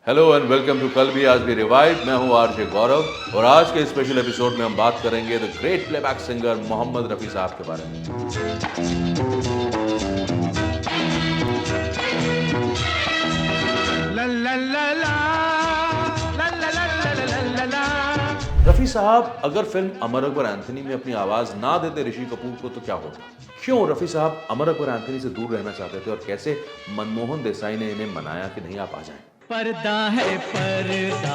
Hello and welcome to कल भी आज भी रिवाइव। मैं हूं आरजे गौरव और आज के स्पेशल एपिसोड में हम बात करेंगे the great playback singer Mohammed Rafi साहब के बारे में। रफी साहब अगर फिल्म अमर अकबर एंथनी में अपनी आवाज ना देते ऋषि कपूर को तो क्या होता? क्यों रफी साहब अमर अकबर एंथनी से दूर रहना चाहते थे और कैसे मनमोहन देसाई ने इन्हें मनाया कि नहीं आप आ जाएं? पर्दा है पर्दा,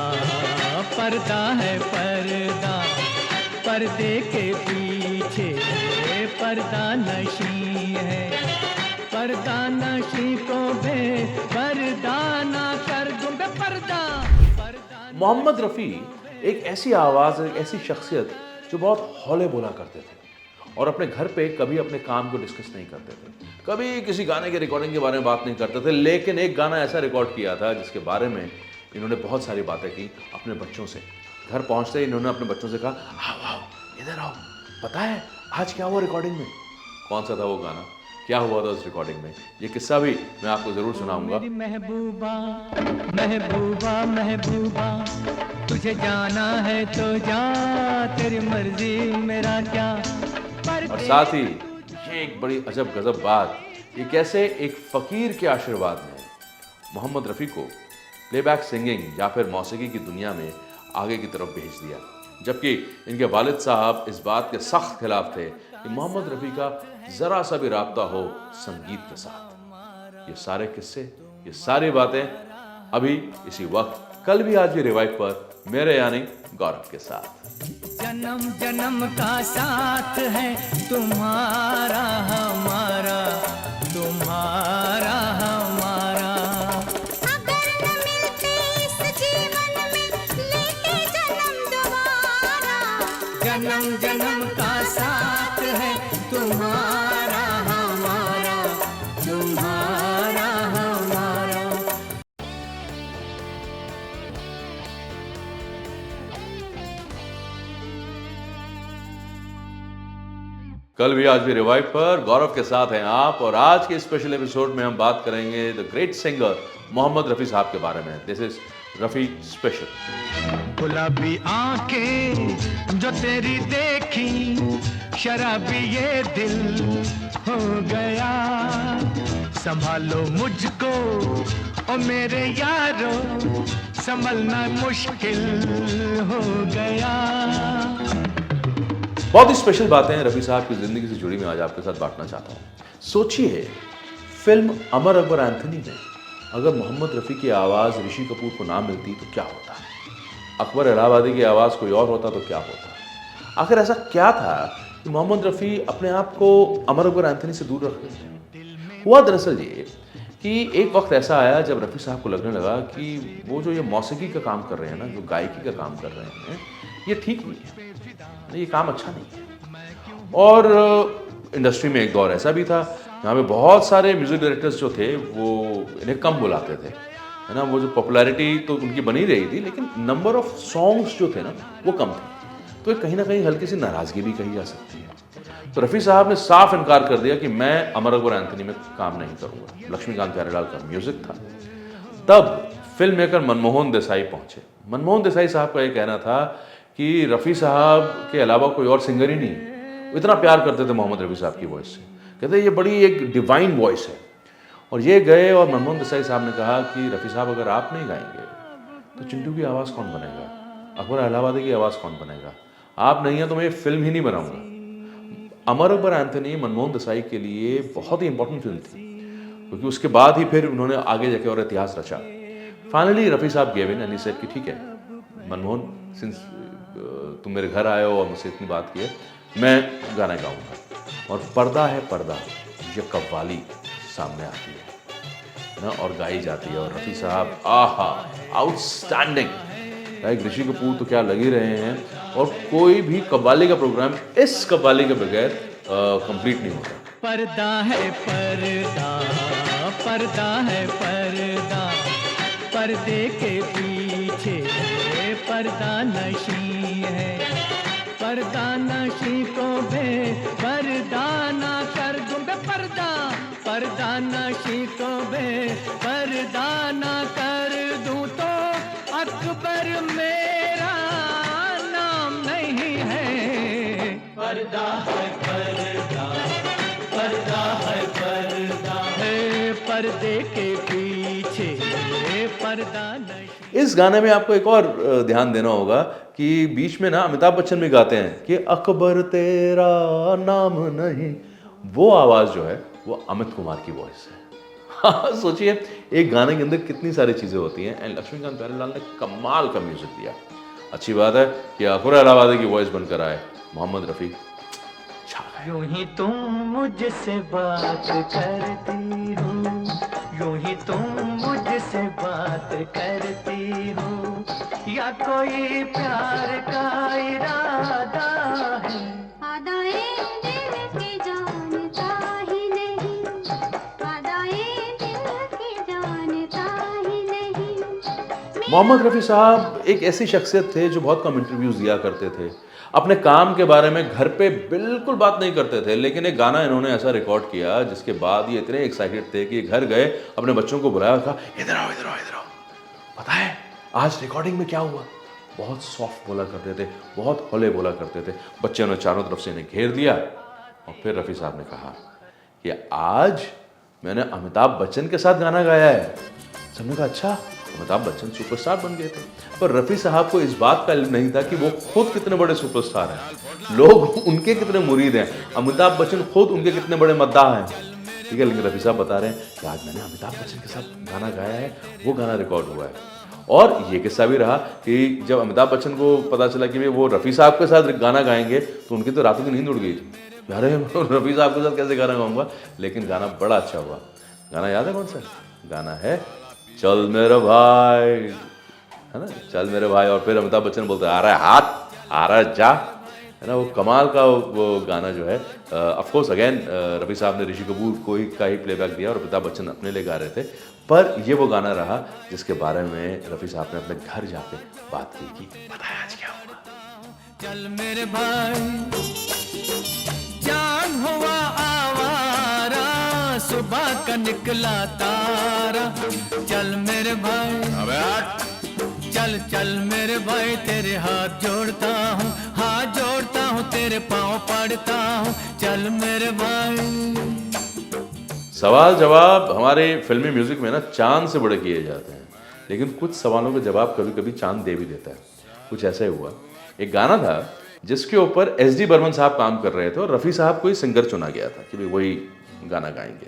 पर्दा है पर्दा, पर्दे के पीछे पर्दा नशी है, पर्दा नशी को बेपर्दा ना कर दूं पर्दा। मोहम्मद रफी एक ऐसी आवाज, एक ऐसी शख्सियत जो बहुत हौले बोला करते थे और अपने घर पे कभी अपने काम को डिस्कस नहीं करते थे, कभी किसी गाने के रिकॉर्डिंग के बारे में बात नहीं करते थे। लेकिन एक गाना ऐसा रिकॉर्ड किया था जिसके बारे में इन्होंने बहुत सारी बातें की अपने बच्चों से। घर पहुंचते ही इन्होंने अपने बच्चों से कहा, आओ आओ इधर आओ, पता है आज क्या हुआ रिकॉर्डिंग में? कौन सा था वो गाना, क्या हुआ था उस रिकॉर्डिंग में, ये किस्सा भी मैं आपको जरूर सुनाऊंगा। महबूबा महबूबा महबूबा, तुझे जाना है तो जा, तेरी मर्जी मेरा क्या। और साथ ही ये एक बड़ी अजब गजब बात, ये कैसे एक फकीर के आशीर्वाद ने मोहम्मद रफ़ी को प्लेबैक सिंगिंग या फिर मौसीकी की दुनिया में आगे की तरफ भेज दिया, जबकि इनके वालिद साहब इस बात के सख्त खिलाफ थे कि मोहम्मद रफ़ी का ज़रा सा भी राब्ता हो संगीत के साथ। ये सारे किस्से, ये सारी बातें अभी इसी वक्त कल भी आज भी रिवाइव पर मेरे यानी गौरव के साथ। जन्म जन्म का साथ है तुम्हारा हमारा, तुम्हारा हमारा। अगर न मिलते इस जीवन में लेते जन्म दोबारा, जन्म जन्म का साथ है तुम्हारा हमारा, तुम्हारा हमारा। कल भी आज भी रिवाइव पर गौरव के साथ हैं आप, और आज के स्पेशल एपिसोड में हम बात करेंगे the great singer Mohammed Rafi साहब के बारे में। This is Rafi special. गुलाबी आंखें जो तेरी देखी, शराबी ये दिल हो गया। संभालो मुझको ओ मेरे यारो, संभलना मुश्किल हो गया। बहुत ही स्पेशल बातें रफ़ी साहब की ज़िंदगी से जुड़ी मैं आज आपके साथ बांटना चाहता हूँ। सोचिए, फिल्म अमर अकबर एंथनी में अगर मोहम्मद रफ़ी की आवाज़ ऋषि कपूर को ना मिलती तो क्या होता? अकबर इलाहाबादी की आवाज़ कोई और होता तो क्या होता? आखिर ऐसा क्या था कि मोहम्मद रफ़ी अपने आप को अमर अकबर एंथनी से दूर रख रहे थे? हुआ दरअसल ये कि एक वक्त ऐसा आया जब रफ़ी साहब को लगने लगा कि वो जो ये मौसीकी का काम कर रहे हैं ना, जो गायकी का काम कर रहे हैं, ये ठीक नहीं है, ये काम अच्छा नहीं है। और इंडस्ट्री में एक दौर ऐसा भी था जहाँ पे बहुत सारे म्यूजिक डायरेक्टर्स जो थे वो इन्हें कम बुलाते थे, है ना। वो जो पॉपुलैरिटी तो उनकी बनी रही थी, लेकिन नंबर ऑफ सॉन्ग्स जो थे ना वो कम थे, तो कहीं ना कहीं हल्की सी नाराज़गी भी कही जा सकती है। तो रफ़ी साहब ने साफ इनकार कर दिया कि मैं अमर अकबर एंथनी में काम नहीं करूँगा। लक्ष्मीकांत प्यारेलाल का म्यूजिक था। तब फिल्म मेकर मनमोहन देसाई पहुँचे। मनमोहन देसाई साहब का ये कहना था कि रफ़ी साहब के अलावा कोई और सिंगर ही नहीं, वो इतना प्यार करते थे मोहम्मद रफ़ी साहब की वॉइस से, कहते ये बड़ी एक डिवाइन वॉइस है। और ये गए और मनमोहन देसाई साहब ने कहा कि रफ़ी साहब अगर आप नहीं गाएंगे तो चिंटू की आवाज़ कौन बनेगा, अकबर इलाहाबादी की आवाज़ कौन बनेगा, आप नहीं हैं तो मैं ये फिल्म ही नहीं बनाऊंगा। अमर अकबर एंथनी मनमोहन देसाई के लिए बहुत ही इंपॉर्टेंट फिल्म थी, क्योंकि उसके बाद ही फिर उन्होंने आगे जाके और इतिहास रचा। फाइनली रफ़ी साहब gave in and he said कि ठीक है मनमोहन, सिंस तुम मेरे घर आए हो और मुझसे इतनी बात की है, मैं गाना गाऊंगा। और पर्दा है पर्दा, ये कव्वाली सामने आती है ना और गाई जाती है, और रफ़ी साहब आहा आउटस्टैंडिंग, लाइक ऋषि कपूर तो क्या लगे रहे हैं। और कोई भी कव्वाली का प्रोग्राम इस कव्वाली के बगैर कंप्लीट नहीं होता। पर्दा है पर्दा, पर्दा है पर्दा, पर्दे के पीछे पर्दा नशी है, पर्दा नशी को बेपर्दा ना कर दूं पर्दा, पर्दा नशी को बेपर्दा ना कर दूं तो पर्दा है पर्दा, पर्दा है पर्दा है, पर्दे के पीछे पर्दा नहीं। इस गाने में आपको एक और ध्यान देना होगा कि बीच में ना अमिताभ बच्चन भी गाते हैं कि अकबर तेरा नाम नहीं, वो आवाज़ जो है वो अमित कुमार की वॉइस है। हाँ, सोचिए एक गाने के अंदर कितनी सारी चीज़ें होती हैं एंड लक्ष्मीकांत प्यारेलाल ने कमाल का म्यूजिक दिया। अच्छी बात है कि अकबर इलाहाबादी की वॉइस बनकर आए मोहम्मद रफ़ी, छा गए। यूं ही तुम मुझसे बात करती हो, यूं ही तुम मुझसे बात करती हो, या कोई प्यार का इरादा है। आदाए दिल की जानता ही नहीं, आदाए दिल की जानता ही नहीं। मोहम्मद रफ़ी साहब एक ऐसी शख्सियत थे जो बहुत कम इंटरव्यूज़ दिया करते थे, अपने काम के बारे में घर पे बिल्कुल बात नहीं करते थे, लेकिन एक गाना इन्होंने ऐसा रिकॉर्ड किया जिसके बाद ये इतने एक्साइटेड थे कि घर गए, अपने बच्चों को बुलाया, कहा इधर आओ इधर आओ इधर आओ, पता है आज रिकॉर्डिंग में क्या हुआ। बहुत सॉफ्ट बोला करते थे, बहुत हौले बोला करते थे। बच्चों ने चारों तरफ से इन्हें घेर दिया और फिर रफ़ी साहब ने कहा कि आज मैंने अमिताभ बच्चन के साथ गाना गाया है। सबने कहा अच्छा, अमिताभ बच्चन सुपरस्टार बन गए थे, पर रफ़ी साहब को इस बात का इल्म नहीं था कि वो खुद कितने बड़े सुपरस्टार हैं, लोग उनके कितने मुरीद हैं, अमिताभ बच्चन खुद उनके कितने बड़े मद्दाह हैं। ठीक है, लेकिन रफ़ी साहब बता रहे हैं कि आज मैंने अमिताभ बच्चन के साथ गाना गाया है, वो गाना रिकॉर्ड हुआ है। और ये किस्सा भी रहा कि जब अमिताभ बच्चन को पता चला कि वो रफ़ी साहब के साथ गाना गाएंगे तो उनकी तो रातों की नींद उड़ गई थी, अरे रफ़ी साहब के साथ कैसे गाना गाऊंगा। लेकिन गाना बड़ा अच्छा हुआ। गाना याद है कौन सा? गाना है चल मेरे भाई, है ना, चल मेरे भाई। और फिर अमिताभ बच्चन बोलते हैं आ रहा है हाथ, आ रहा है जा, है ना। वो कमाल का वो गाना जो है, ऑफ कोर्स अगेन रफ़ी साहब ने ऋषि कपूर का ही प्लेबैक दिया और अमिताभ बच्चन अपने लिए गा रहे थे, पर ये वो गाना रहा जिसके बारे में रफ़ी साहब ने अपने घर जाके बात की कि बताया आज क्या हुआ। चल मेरे भाई जान हुआ आवारा, सुबह का निकला तारा, चल मेरे भाई अबे हट, चल चल मेरे भाई तेरे हाथ जोड़ता हूँ, हाथ जोड़ता हूँ तेरे पाँव पड़ता हूँ, चल मेरे भाई। सवाल जवाब हमारे फिल्मी म्यूजिक में ना चांद से बड़े किए जाते हैं, लेकिन कुछ सवालों के जवाब कभी कभी चांद दे भी देता है। कुछ ऐसा ही हुआ। एक गाना था जिसके ऊपर SD बर्मन साहब काम कर रहे थे और रफ़ी साहब को ही सिंगर चुना गया था कि भाई वही गाना गाएंगे,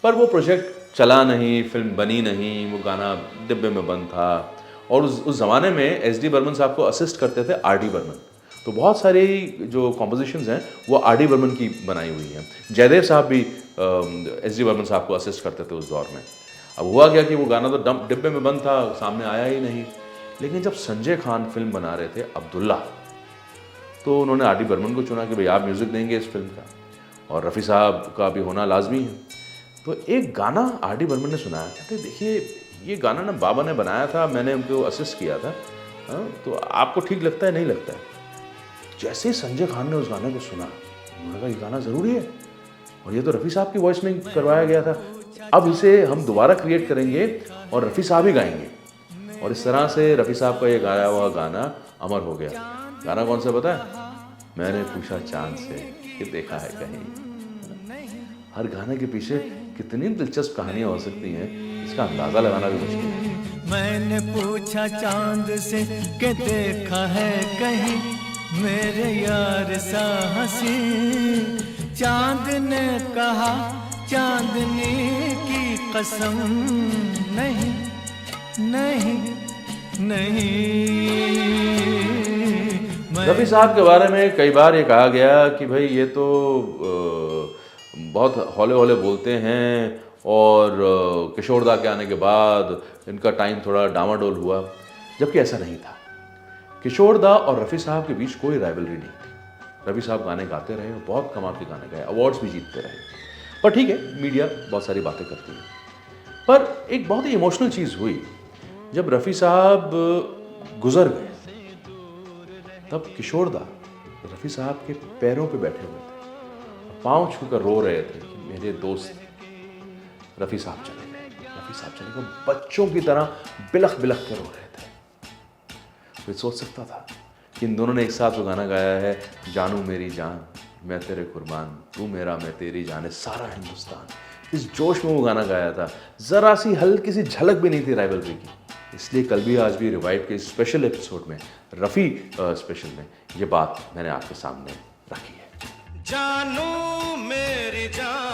पर वो प्रोजेक्ट चला नहीं, फिल्म बनी नहीं, वो गाना डिब्बे में बंद था। और उस ज़माने में SD बर्मन साहब को असिस्ट करते थे RD बर्मन, तो बहुत सारी जो कॉम्पोजिशंस हैं वो RD बर्मन की बनाई हुई हैं। जयदेव साहब भी SD बर्मन साहब को असिस्ट करते थे उस दौर में। अब हुआ क्या कि वो गाना तो डिब्बे में बंद था, सामने आया ही नहीं। लेकिन जब संजय खान फिल्म बना रहे थे अब्दुल्ला, तो उन्होंने RD बर्मन को चुना कि भाई आप म्यूज़िक देंगे इस फिल्म का, और रफ़ी साहब का भी होना लाजमी है। तो एक गाना RD बर्मन ने सुनाया, कहते देखिए ये गाना ना बाबा ने बनाया था, मैंने उनको असिस्ट किया था, तो आपको ठीक लगता है नहीं लगता है। जैसे ही संजय खान ने उस गाने को सुना, उन्होंने कहा ये गाना ज़रूरी है, और ये तो रफ़ी साहब की वॉइस में करवाया गया था, अब इसे हम दोबारा क्रिएट करेंगे और रफ़ी साहब ही गाएंगे। और इस तरह से रफ़ी साहब का ये गाया हुआ गाना अमर हो गया। गाना कौन सा पता है? मैंने पूछा चांद से कि देखा है कहीं। हर गाने के पीछे कितनी दिलचस्प कहानियां हो सकती हैं, इसका अंदाज़ा लगाना भी मुश्किल है। मैंने पूछा चांद से कि देखा है कहीं मेरे यार सा हंसी, चांद ने कहा चांदनी की कसम नहीं नहीं नहीं। रफ़ी साहब के बारे में कई बार ये कहा गया कि भाई ये तो बहुत हौले हौले बोलते हैं, और किशोर दा के आने के बाद इनका टाइम थोड़ा डामाडोल हुआ, जबकि ऐसा नहीं था। किशोर दा और रफ़ी साहब के बीच कोई राइवलरी नहीं थी। रफ़ी साहब गाने गाते रहे और बहुत कमाल के गाने गाए, अवार्ड्स भी जीतते रहे। पर ठीक है, मीडिया बहुत सारी बातें करती है। पर एक बहुत ही इमोशनल चीज़ हुई जब रफ़ी साहब गुजर गए, तब किशोर दा रफ़ी साहब के पैरों पे बैठे हुए थे, पाँव छूकर रो रहे थे कि मेरे दोस्त रफ़ी साहब चले गए, रफ़ी साहब चले गए। बच्चों की तरह बिलख बिलख के रो रहे थे। कोई सोच सकता था कि इन दोनों ने एक साथ वो गाना गाया है, जानू मेरी जान। मैं तेरे कुर्बान, तू मेरा मैं तेरी जाने सारा हिंदुस्तान, इस जोश में वो गाना गाया था। ज़रा सी हल्की सी झलक भी नहीं थी राइवलरी की। इसलिए कल भी आज भी रिवाइव के इस स्पेशल एपिसोड में, रफ़ी स्पेशल में, ये बात मैंने आपके सामने रखी है। जानू मेरी जान